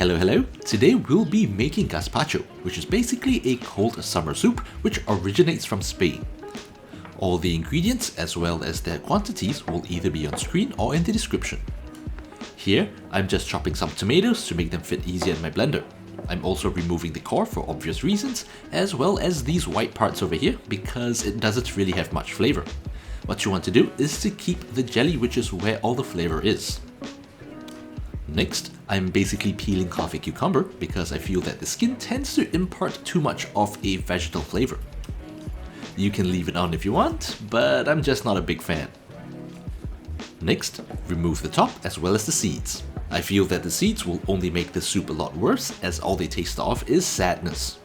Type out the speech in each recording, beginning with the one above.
Hello! Today we'll be making gazpacho, which is basically a cold summer soup which originates from Spain. All the ingredients as well as their quantities will either be on screen or in the description. Here, I'm just chopping some tomatoes to make them fit easier in my blender. I'm also removing the core for obvious reasons, as well as these white parts over here because it doesn't really have much flavor. What you want to do is to keep the jelly, which is where all the flavor is. Next, I'm basically peeling off a cucumber because I feel that the skin tends to impart too much of a vegetal flavor. You can leave it on if you want, but I'm just not a big fan. Next, remove the top as well as the seeds. I feel that the seeds will only make the soup a lot worse as all they taste of is sadness.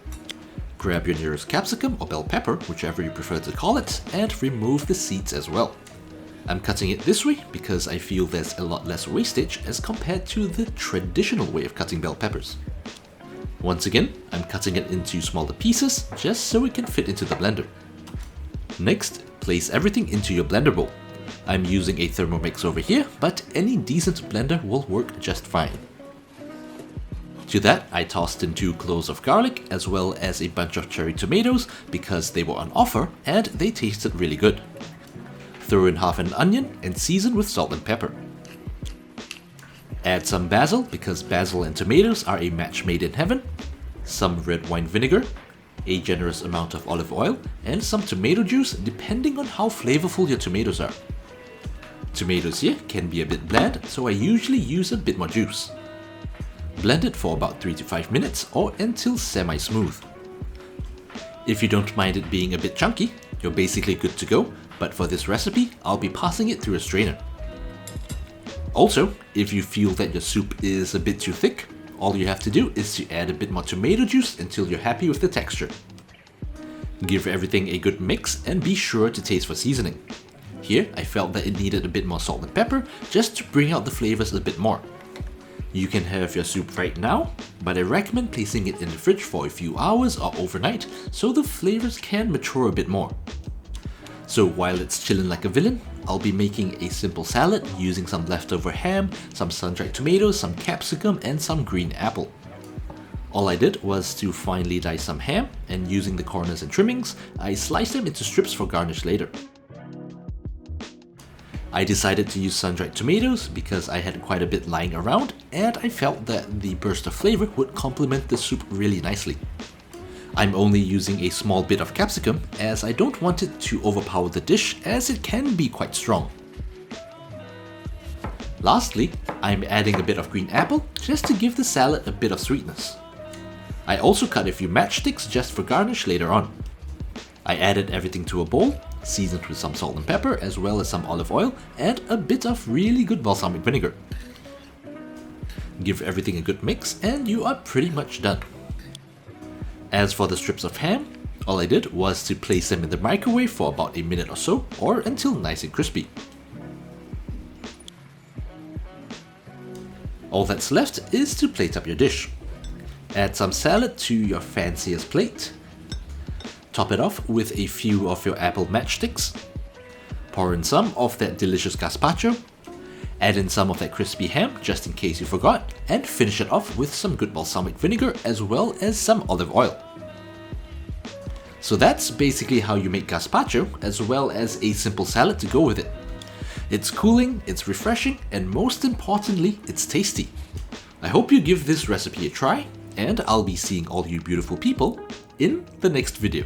Grab your nearest capsicum or bell pepper, whichever you prefer to call it, and remove the seeds as well. I'm cutting it this way because I feel there's a lot less wastage as compared to the traditional way of cutting bell peppers. Once again, I'm cutting it into smaller pieces just so it can fit into the blender. Next, place everything into your blender bowl. I'm using a Thermomix over here, but any decent blender will work just fine. To that, I tossed in 2 cloves of garlic as well as a bunch of cherry tomatoes because they were on offer and they tasted really good. Throw in half an onion and season with salt and pepper. Add some basil because basil and tomatoes are a match made in heaven, some red wine vinegar, a generous amount of olive oil, and some tomato juice depending on how flavorful your tomatoes are. Tomatoes here can be a bit bland, so I usually use a bit more juice. Blend it for about 3 to 5 minutes or until semi-smooth. If you don't mind it being a bit chunky, you're basically good to go, but for this recipe, I'll be passing it through a strainer. Also, if you feel that your soup is a bit too thick, all you have to do is to add a bit more tomato juice until you're happy with the texture. Give everything a good mix and be sure to taste for seasoning. Here, I felt that it needed a bit more salt and pepper just to bring out the flavors a bit more. You can have your soup right now, but I recommend placing it in the fridge for a few hours or overnight so the flavors can mature a bit more. So while it's chilling like a villain, I'll be making a simple salad using some leftover ham, some sun-dried tomatoes, some capsicum, and some green apple. All I did was to finely dice some ham, and using the corners and trimmings, I sliced them into strips for garnish later. I decided to use sun-dried tomatoes because I had quite a bit lying around, and I felt that the burst of flavor would complement the soup really nicely. I'm only using a small bit of capsicum as I don't want it to overpower the dish as it can be quite strong. Lastly, I'm adding a bit of green apple just to give the salad a bit of sweetness. I also cut a few matchsticks just for garnish later on. I added everything to a bowl, seasoned with some salt and pepper as well as some olive oil and a bit of really good balsamic vinegar. Give everything a good mix and you are pretty much done. As for the strips of ham, all I did was to place them in the microwave for about a minute or so, or until nice and crispy. All that's left is to plate up your dish. Add some salad to your fanciest plate. Top it off with a few of your apple matchsticks. Pour in some of that delicious gazpacho. Add in some of that crispy ham just in case you forgot, and finish it off with some good balsamic vinegar as well as some olive oil. So that's basically how you make gazpacho as well as a simple salad to go with it. It's cooling, it's refreshing, and most importantly, it's tasty. I hope you give this recipe a try, and I'll be seeing all you beautiful people in the next video.